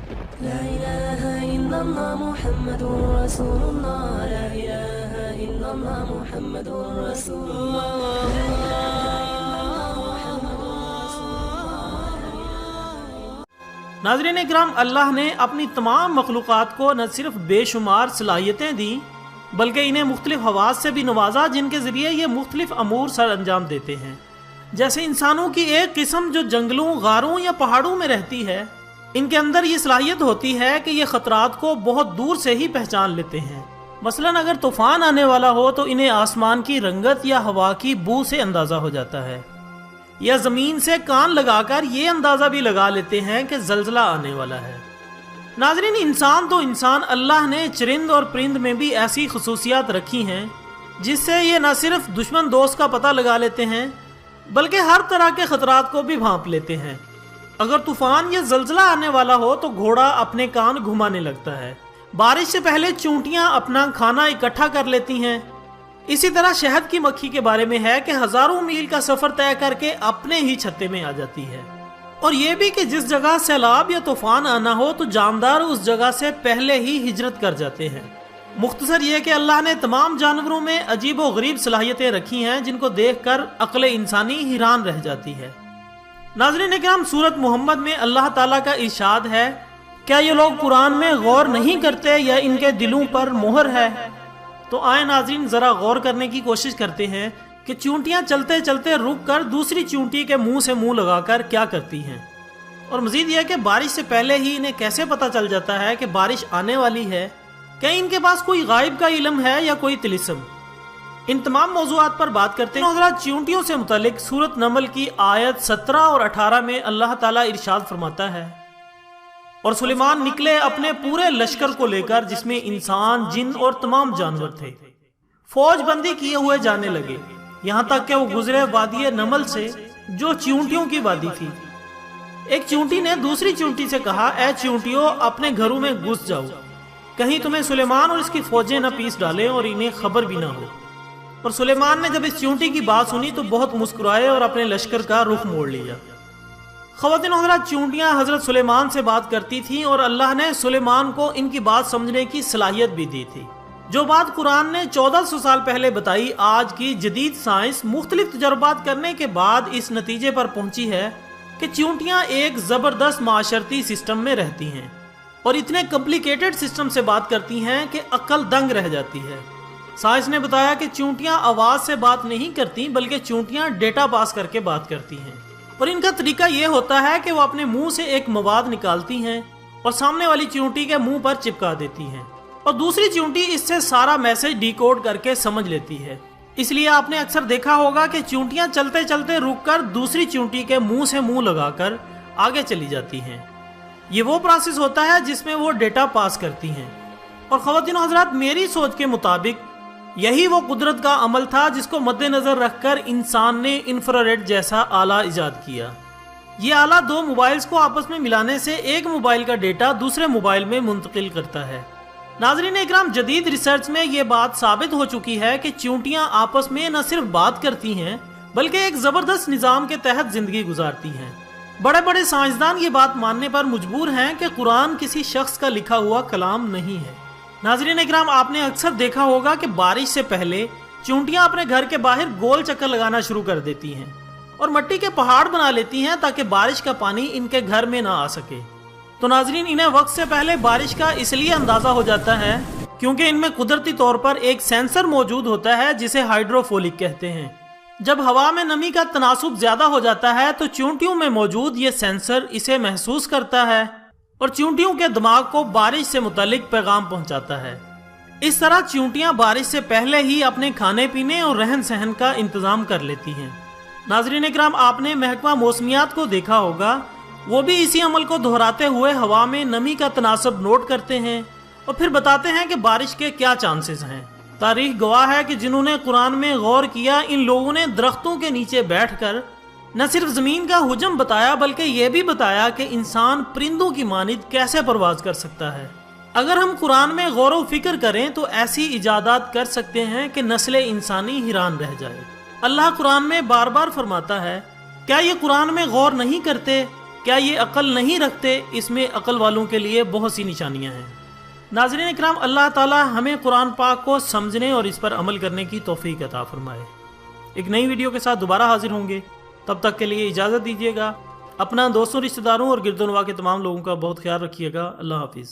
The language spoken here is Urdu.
لا إله إلا الله محمد رسول الله لا إله إلا الله محمد رسول الله. ناظرین اکرام، اللہ نے اپنی تمام مخلوقات کو نہ صرف بے شمار صلاحیتیں دیں بلکہ انہیں مختلف حواس سے بھی نوازا جن کے ذریعے یہ مختلف امور سر انجام دیتے ہیں. جیسے انسانوں کی ایک قسم جو جنگلوں، غاروں یا پہاڑوں میں رہتی ہے، ان کے اندر یہ صلاحیت ہوتی ہے کہ یہ خطرات کو بہت دور سے ہی پہچان لیتے ہیں. مثلا اگر طوفان آنے والا ہو تو انہیں آسمان کی رنگت یا ہوا کی بو سے اندازہ ہو جاتا ہے، یا زمین سے کان لگا کر یہ اندازہ بھی لگا لیتے ہیں کہ زلزلہ آنے والا ہے. ناظرین، انسان تو انسان، اللہ نے چرند اور پرند میں بھی ایسی خصوصیات رکھی ہیں جس سے یہ نہ صرف دشمن دوست کا پتہ لگا لیتے ہیں بلکہ ہر طرح کے خطرات کو بھی بھانپ لیتے ہیں. اگر طوفان یا زلزلہ آنے والا ہو تو گھوڑا اپنے کان گھمانے لگتا ہے. بارش سے پہلے چونٹیاں اپنا کھانا اکٹھا کر لیتی ہیں. اسی طرح شہد کی مکھی کے بارے میں ہے کہ ہزاروں میل کا سفر طے کر کے اپنے ہی چھتے میں آ جاتی ہے. اور یہ بھی کہ جس جگہ سیلاب یا طوفان آنا ہو تو جاندار اس جگہ سے پہلے ہی ہجرت کر جاتے ہیں. مختصر یہ کہ اللہ نے تمام جانوروں میں عجیب و غریب صلاحیتیں رکھی ہیں جن کو دیکھ کر عقل انسانی حیران رہ جاتی ہے. ناظرین اکرام، سورت محمد میں اللہ تعالیٰ کا ارشاد ہے، کیا یہ لوگ قرآن میں غور نہیں کرتے یا ان کے دلوں پر مہر ہے؟ تو آئیں ناظرین ذرا غور کرنے کی کوشش کرتے ہیں کہ چونٹیاں چلتے چلتے رک کر دوسری چونٹی کے منہ سے منہ لگا کر کیا کرتی ہیں، اور مزید یہ کہ بارش سے پہلے ہی انہیں کیسے پتہ چل جاتا ہے کہ بارش آنے والی ہے؟ کیا ان کے پاس کوئی غائب کا علم ہے یا کوئی طلسم؟ ان تمام موضوعات پر بات کرتے ہیں. حضرات، چونٹیوں سے متعلق سورت نمل کی آیت 17 اور 18 میں اللہ تعالیٰ ارشاد فرماتا ہے، اور سلیمان نکلے اپنے پورے لشکر کو لے کر جس میں انسان، جن اور تمام جانور تھے، فوج بندی کیے ہوئے جانے لگے یہاں تک کہ وہ گزرے وادی نمل سے جو چونٹیوں کی وادی تھی. ایک چونٹی نے دوسری چونٹی سے کہا، اے چونٹیوں، اپنے گھروں میں گھس جاؤ، کہیں تمہیں سلیمان اور اس کی فوجیں نہ پیس ڈالیں اور انہیں خبر بھی نہ ہو. اور سلیمان نے جب اس چونٹی کی بات سنی تو بہت مسکرائے اور اپنے لشکر کا رخ موڑ لیا. خواتین و حضرات، چونٹیاں حضرت سلیمان سے بات کرتی تھیں اور اللہ نے سلیمان کو ان کی بات سمجھنے کی صلاحیت بھی دی تھی. جو بات قرآن نے 1400 سال پہلے بتائی، آج کی جدید سائنس مختلف تجربات کرنے کے بعد اس نتیجے پر پہنچی ہے کہ چونٹیاں ایک زبردست معاشرتی سسٹم میں رہتی ہیں اور اتنے کمپلیکیٹڈ سسٹم سے بات کرتی ہیں کہ عقل دنگ رہ جاتی ہے. سائنس نے بتایا کہ چونٹیاں آواز سے بات نہیں کرتی بلکہ چونٹیاں ڈیٹا پاس کر کے بات کرتی ہیں، اور ان کا طریقہ یہ ہوتا ہے کہ وہ اپنے منہ سے ایک مواد نکالتی ہیں اور سامنے والی چونٹی کے منہ پر چپکا دیتی ہیں، اور دوسری چونٹی اس سے سارا میسج ڈیکوڈ کر کے سمجھ لیتی ہے. اس لیے آپ نے اکثر دیکھا ہوگا کہ چونٹیاں چلتے چلتے رک کر دوسری چونٹی کے منہ سے منہ لگا کر آگے چلی جاتی ہیں. یہ وہ پروسیس ہوتا ہے جس میں وہ ڈیٹا پاس کرتی ہیں. اور خواتین و حضرات، میری سوچ کے مطابق یہی وہ قدرت کا عمل تھا جس کو مد نظر رکھ کر انسان نے انفراریڈ جیسا آلہ ایجاد کیا. یہ آلہ دو موبائلز کو آپس میں ملانے سے ایک موبائل کا ڈیٹا دوسرے موبائل میں منتقل کرتا ہے. ناظرین اکرام، جدید ریسرچ میں یہ بات ثابت ہو چکی ہے کہ چونٹیاں آپس میں نہ صرف بات کرتی ہیں بلکہ ایک زبردست نظام کے تحت زندگی گزارتی ہیں. بڑے بڑے سائنسدان یہ بات ماننے پر مجبور ہیں کہ قرآن کسی شخص کا لکھا ہوا کلام نہیں ہے. ناظرین اکرام، آپ نے اکثر دیکھا ہوگا کہ بارش سے پہلے چونٹیاں اپنے گھر کے باہر گول چکر لگانا شروع کر دیتی ہیں اور مٹی کے پہاڑ بنا لیتی ہیں تاکہ بارش کا پانی ان کے گھر میں نہ آ سکے. تو ناظرین، انہیں وقت سے پہلے بارش کا اس لیے اندازہ ہو جاتا ہے کیونکہ ان میں قدرتی طور پر ایک سینسر موجود ہوتا ہے جسے ہائیڈروفولک کہتے ہیں. جب ہوا میں نمی کا تناسب زیادہ ہو جاتا ہے تو چونٹیوں میں موجود یہ سینسر اسے محسوس کرتا ہے اور چونٹیوں کے دماغ کو بارش سے متعلق پیغام پہنچاتا ہے. اس طرح چونٹیاں بارش سے پہلے ہی اپنے کھانے پینے اور رہن سہن کا انتظام کر لیتی ہیں. ناظرین اکرام، آپ نے محکمہ موسمیات کو دیکھا ہوگا، وہ بھی اسی عمل کو دہراتے ہوئے ہوا میں نمی کا تناسب نوٹ کرتے ہیں اور پھر بتاتے ہیں کہ بارش کے کیا چانسز ہیں. تاریخ گواہ ہے کہ جنہوں نے قرآن میں غور کیا، ان لوگوں نے درختوں کے نیچے بیٹھ کر نہ صرف زمین کا حجم بتایا بلکہ یہ بھی بتایا کہ انسان پرندوں کی مانند کیسے پرواز کر سکتا ہے. اگر ہم قرآن میں غور و فکر کریں تو ایسی ایجادات کر سکتے ہیں کہ نسل انسانی حیران رہ جائے. اللہ قرآن میں بار بار فرماتا ہے، کیا یہ قرآن میں غور نہیں کرتے؟ کیا یہ عقل نہیں رکھتے؟ اس میں عقل والوں کے لیے بہت سی نشانیاں ہیں۔ ناظرین اکرام، اللہ تعالی ہمیں قرآن پاک کو سمجھنے اور اس پر عمل کرنے کی توفیق عطا فرمائے۔ ایک نئی ویڈیو کے ساتھ دوبارہ حاضر ہوں گے، تب تک کے لیے اجازت دیجیے گا۔ اپنا دوستوں، رشتہ داروں اور گرد و نواح کے تمام لوگوں کا بہت خیال رکھیے گا۔ اللہ حافظ۔